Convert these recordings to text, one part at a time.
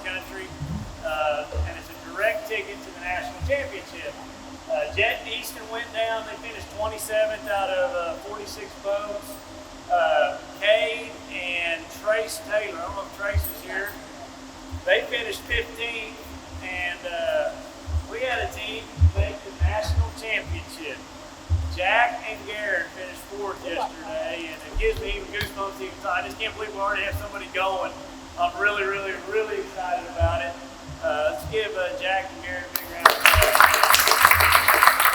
country, and it's a direct ticket to the national championship. Jet and Easton went down. They finished 27th out of 46 boats. Cade and Trace Taylor, I don't know if Trace is here, they finished 15th, and we had a team make the national championship. Jack and Garrett finished 4th yesterday, and it gives me even goosebumps even time. I just can't believe we already have somebody going. I'm really, really, really excited about it. Let's give Jack and Garrett a big round of applause.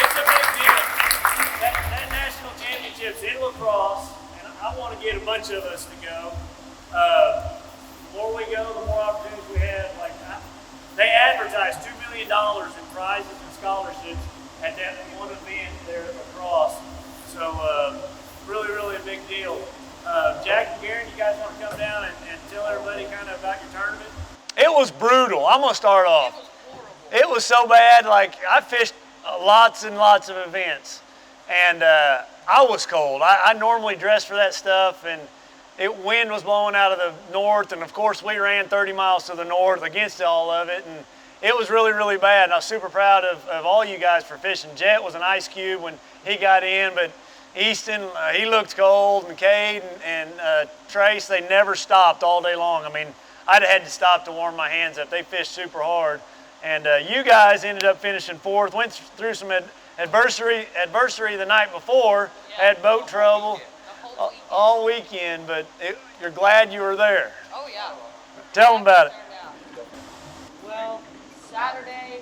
It's a big deal. That national championship's in lacrosse, and I want to get a bunch of us to go. The more we go, the more opportunities we have. Like they advertise $2 million in prizes and scholarships at that one event there at lacrosse. So really, really a big deal. Jack and Garrett, you guys want to come down and tell everybody kind of about your tournament? It was brutal. I'm gonna start off. It was so bad. Like I fished lots and lots of events, and I was cold. I normally dress for that stuff, and wind was blowing out of the north, and of course we ran 30 miles to the north against all of it, and it was really, really bad. And I was super proud of all you guys for fishing. Jet was an ice cube when he got in, but Easton, he looked cold, and Cade and Trace, they never stopped all day long. I mean, I'd have had to stop to warm my hands up. They fished super hard. And you guys ended up finishing 4th, went through some adversity the night before, had boat trouble all weekend, but you're glad you were there. Oh, yeah. Tell them about it. Well, Saturday,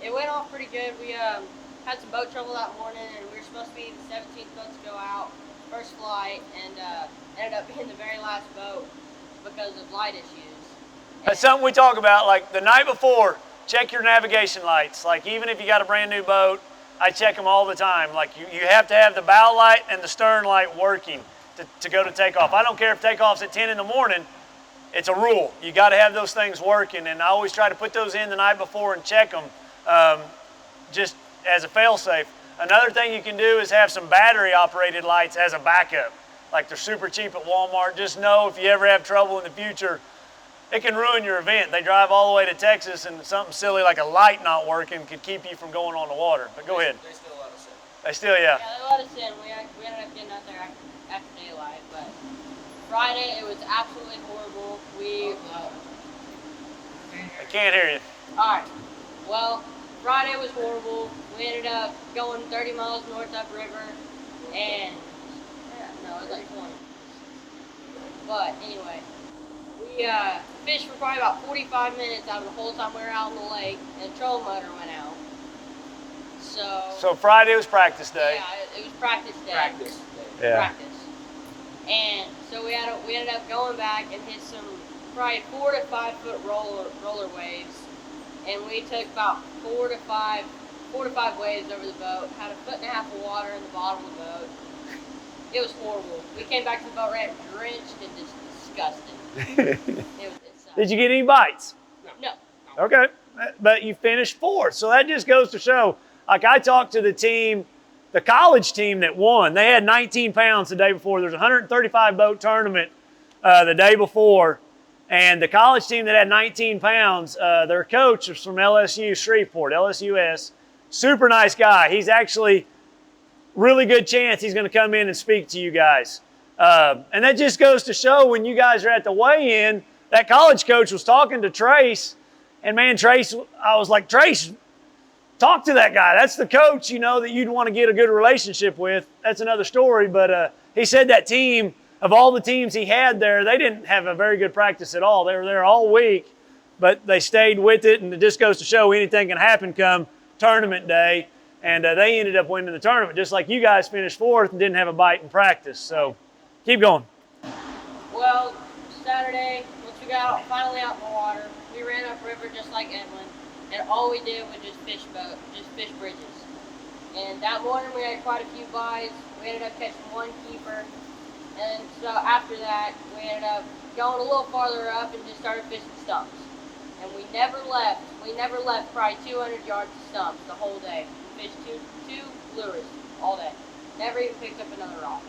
it went off pretty good. We had some boat trouble that morning, and we were supposed to be the 17th boat to go out, first flight, and ended up being the very last boat because of light issues. That's something we talk about, like the night before, check your navigation lights. Like even if you got a brand new boat, I check them all the time. Like you have to have the bow light and the stern light working to go to takeoff. I don't care if takeoff's at 10 in the morning, it's a rule. You got to have those things working, and I always try to put those in the night before and check them just as a fail-safe. Another thing you can do is have some battery-operated lights as a backup. Like they're super cheap at Walmart. Just know if you ever have trouble in the future, it can ruin your event. They drive all the way to Texas, and something silly like a light not working could keep you from going on the water. But go ahead. They still let us in. They still, yeah. Yeah, they let us in. We ended up getting out there after daylight, but Friday it was absolutely horrible. I can't hear you. All right. Well, Friday was horrible. We ended up going 30 miles north upriver, and no, it was like 20. But anyway, we fished for probably about 45 minutes out of the whole time we were out on the lake, and the trolling motor went out. So Friday was practice day. Yeah, it was practice day. Practice. Yeah. Practice. And so we ended up going back and hit some probably 4 to 5 foot roller waves, and we took about 4 to 5 waves over the boat. Had 1.5 feet of water in the bottom of the boat. It was horrible. We came back to the boat ramp drenched and just disgusted. It sucked. Did you get any bites? No. Okay, but you finished 4th, so that just goes to show. Like I talked to the team, the college team that won. They had 19 pounds the day before. There's a 135 boat tournament the day before, and the college team that had 19 pounds, their coach is from LSU Shreveport, LSUS. Super nice guy. He's actually really good chance he's going to come in and speak to you guys. And that just goes to show when you guys are at the weigh-in, that college coach was talking to Trace, and man, Trace, I was like, Trace, talk to that guy. That's the coach, you know, that you'd want to get a good relationship with. That's another story, but he said that team, of all the teams he had there, they didn't have a very good practice at all. They were there all week, but they stayed with it, and it just goes to show anything can happen come tournament day, and they ended up winning the tournament, just like you guys finished 4th and didn't have a bite in practice. So keep going. Well, Saturday, once we got finally out in the water, we ran upriver just like Edwin, and all we did was just fish bridges. And that morning we had quite a few bites. We ended up catching 1 keeper, and so after that we ended up going a little farther up and just started fishing stumps. And we never left probably 200 yards of stumps the whole day. We fished two lures all day. Never even picked up another rod.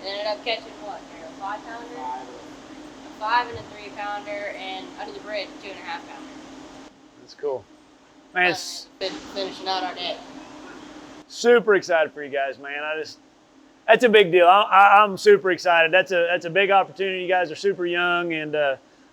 And ended up catching what, a 5-pounder? A 5 and a 3-pounder, and under the bridge, 2.5-pounder. That's cool. Man, it's Finishing out our day. super excited for you guys, man. That's a big deal. I'm super excited. That's a big opportunity. You guys are super young, and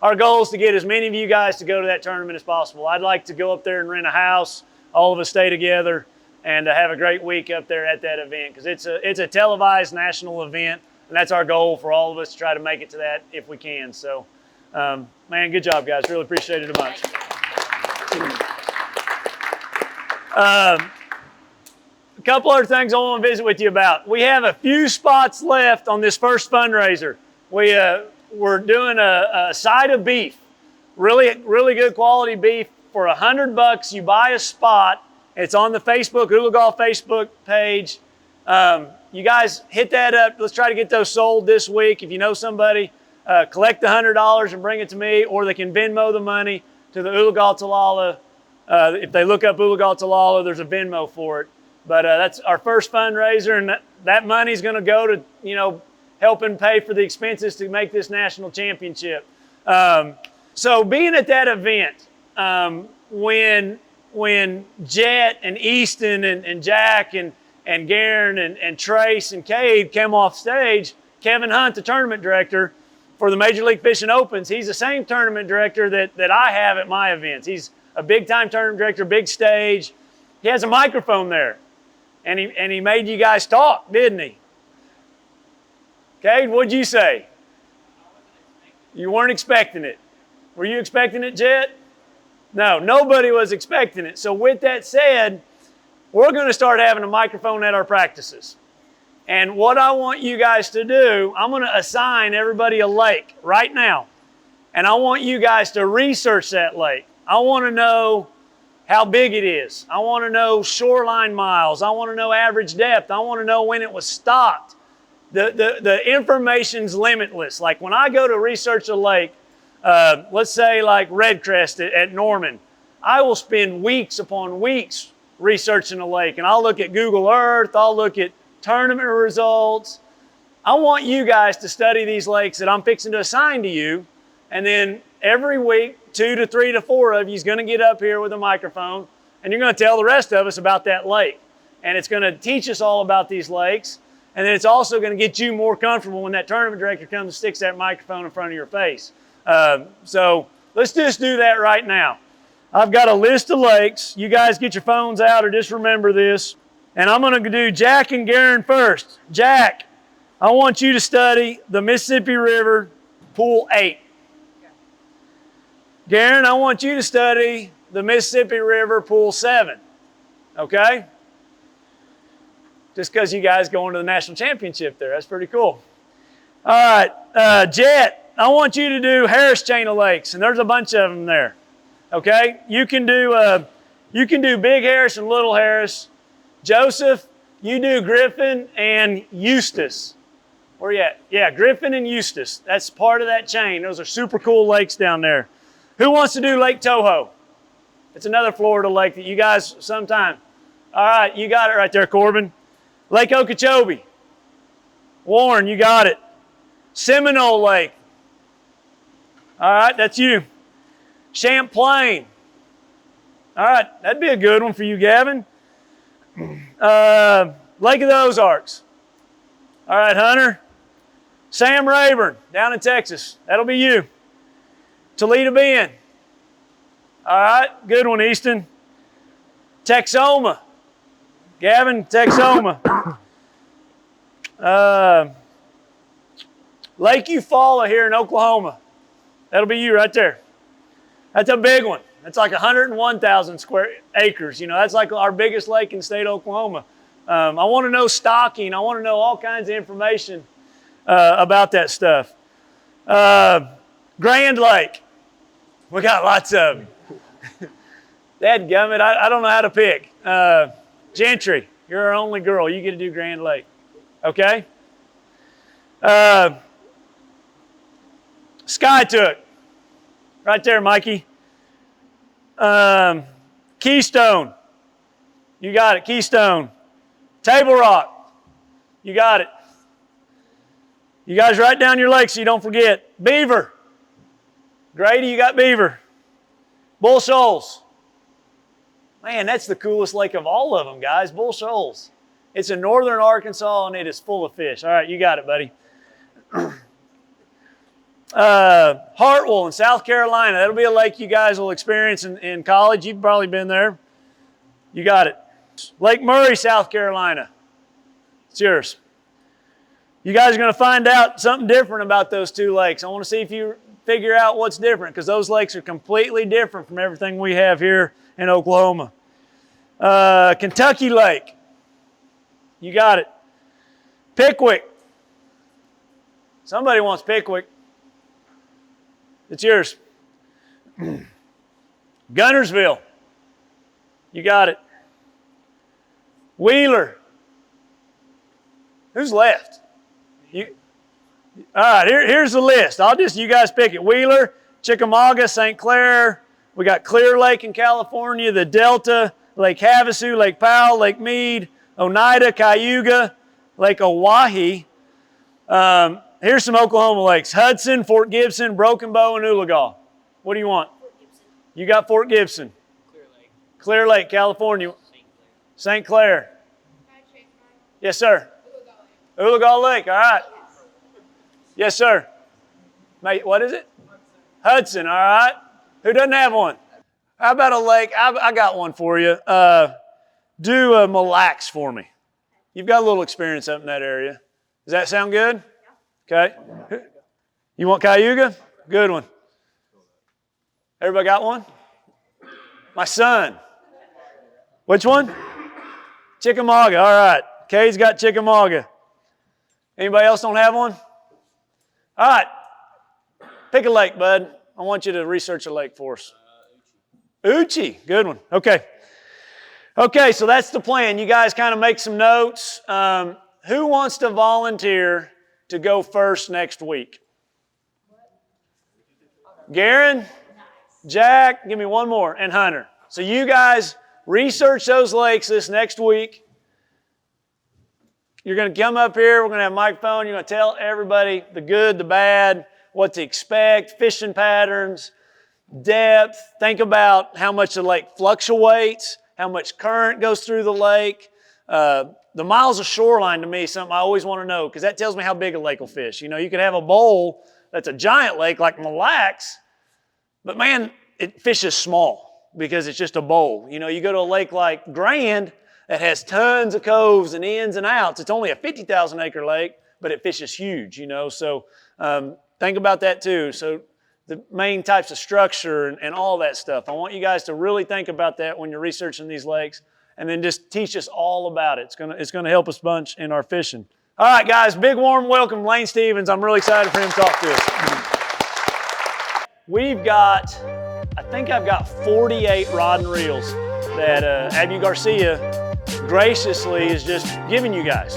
our goal is to get as many of you guys to go to that tournament as possible. I'd like to go up there and rent a house, all of us stay together, and have a great week up there at that event, because it's a televised national event, and that's our goal for all of us to try to make it to that if we can. So, man, good job, guys. Really appreciate it a bunch. A couple other things I want to visit with you about. We have a few spots left on this first fundraiser. We're doing a side of beef, really good quality beef for $100. You buy a spot. It's on the Oologah Facebook page. You guys hit that up. Let's try to get those sold this week. If you know somebody, collect the $100 and bring it to me, or they can Venmo the money to the Oologah Talala. If they look up Oologah Talala, there's a Venmo for it. But that's our first fundraiser, and that money's going to go to, helping pay for the expenses to make this national championship. So being at that event, when Jet and Easton and Jack and Garen and Trace and Cade came off stage, Kevin Hunt, the tournament director for the Major League Fishing Opens, he's the same tournament director that I have at my events. He's a big-time tournament director, big stage. He has a microphone there. And he made you guys talk, didn't he? Cade, what'd you say? You weren't expecting it. Were you expecting it, Jet? No, nobody was expecting it. So with that said, we're going to start having a microphone at our practices. And what I want you guys to do, I'm going to assign everybody a lake right now. And I want you guys to research that lake. I want to know how big it is. I want to know shoreline miles. I want to know average depth. I want to know when it was stocked. The information's limitless. Like when I go to research a lake, let's say like Redcrest at Norman, I will spend weeks upon weeks researching a lake, and I'll look at Google Earth, I'll look at tournament results. I want you guys to study these lakes that I'm fixing to assign to you, and then every week, 2 to 3 to 4 of you is going to get up here with a microphone, and you're going to tell the rest of us about that lake. And it's going to teach us all about these lakes, and then it's also going to get you more comfortable when that tournament director comes and sticks that microphone in front of your face. So let's just do that right now. I've got a list of lakes. You guys get your phones out or just remember this. And I'm going to do Jack and Garen first. Jack, I want you to study the Mississippi River, Pool 8. Garen, I want you to study the Mississippi River, Pool 7. Okay? Just because you guys going to the national championship there. That's pretty cool. All right, Jet, I want you to do Harris Chain of Lakes, and there's a bunch of them there. Okay? You can do Big Harris and Little Harris. Joseph, you do Griffin and Eustis. Where you at? Yeah, Griffin and Eustis. That's part of that chain. Those are super cool lakes down there. Who wants to do Lake Toho? It's another Florida lake that you guys sometime. All right, you got it right there, Corbin. Lake Okeechobee. Warren, you got it. Seminole Lake. All right, that's you. Champlain. All right, that'd be a good one for you, Gavin. Lake of the Ozarks. All right, Hunter. Sam Rayburn, down in Texas. That'll be you. Toledo Bend. All right, good one, Easton. Texoma. Gavin, Texoma. Lake Eufaula here in Oklahoma. That'll be you right there. That's a big one. That's like 101,000 square acres. You know, that's like our biggest lake in the state of Oklahoma. I want to know stocking. I want to know all kinds of information about that stuff. Grand Lake. We got lots of them. Dadgummit, I don't know how to pick. Gentry, you're our only girl. You get to do Grand Lake. Okay? Skytook. Right there, Mikey. Keystone. You got it, Keystone. Table Rock. You got it. You guys write down your lakes so you don't forget. Beaver. Grady, you got beaver. Bull Shoals. Man, that's the coolest lake of all of them, guys. Bull Shoals. It's in northern Arkansas, and it is full of fish. All right, you got it, buddy. Hartwell in South Carolina. That'll be a lake you guys will experience in college. You've probably been there. You got it. Lake Murray, South Carolina. It's yours. You guys are going to find out something different about those two lakes. I want to see if you figure out what's different, because those lakes are completely different from everything we have here in Oklahoma. Kentucky Lake. You got it. Pickwick. Somebody wants Pickwick. It's yours. Gunnersville. You got it. Wheeler. Who's left? All right, here's the list. You guys pick it. Wheeler, Chickamauga, St. Clair. We got Clear Lake in California, the Delta, Lake Havasu, Lake Powell, Lake Mead, Oneida, Cayuga, Lake Oahe. Here's some Oklahoma lakes. Hudson, Fort Gibson, Broken Bow, and Oologah. What do you want? Fort Gibson. You got Fort Gibson. Clear Lake. Clear Lake, California. St. Clair. Yes, sir. Oologah Lake, all right. Yes, sir. Mate, what is it? Hudson, all right. Who doesn't have one? How about a lake? I got one for you. Do a Mille Lacs for me. You've got a little experience up in that area. Does that sound good? Okay. You want Cayuga? Good one. Everybody got one? My son. Which one? Chickamauga, all right. Kay's got Chickamauga. Anybody else don't have one? All right. Pick a lake, bud. I want you to research a lake for us. Uchi, good one. Okay. Okay, so that's the plan. You guys kind of make some notes. Who wants to volunteer to go first next week? Garen, Jack, give me one more, and Hunter. So you guys research those lakes this next week. You're going to come up here. We're going to have a microphone. You're going to tell everybody the good, the bad, what to expect, fishing patterns, depth. Think about how much the lake fluctuates, how much current goes through the lake. The miles of shoreline to me is something I always want to know, because that tells me how big a lake will fish. You know, you could have a bowl that's a giant lake like Mille Lacs, but man, it fishes small because it's just a bowl. You know, you go to a lake like Grand that has tons of coves and ins and outs. It's only a 50,000 acre lake, but it fishes huge, you know. So think about that too. So the main types of structure and all that stuff. I want you guys to really think about that when you're researching these lakes, and then just teach us all about it. It's gonna help us a bunch in our fishing. All right, guys, big warm welcome, Lane Stevens. I'm really excited for him to talk to us. We've got, I think I've got 48 rod and reels that Abu Garcia graciously is just giving you guys.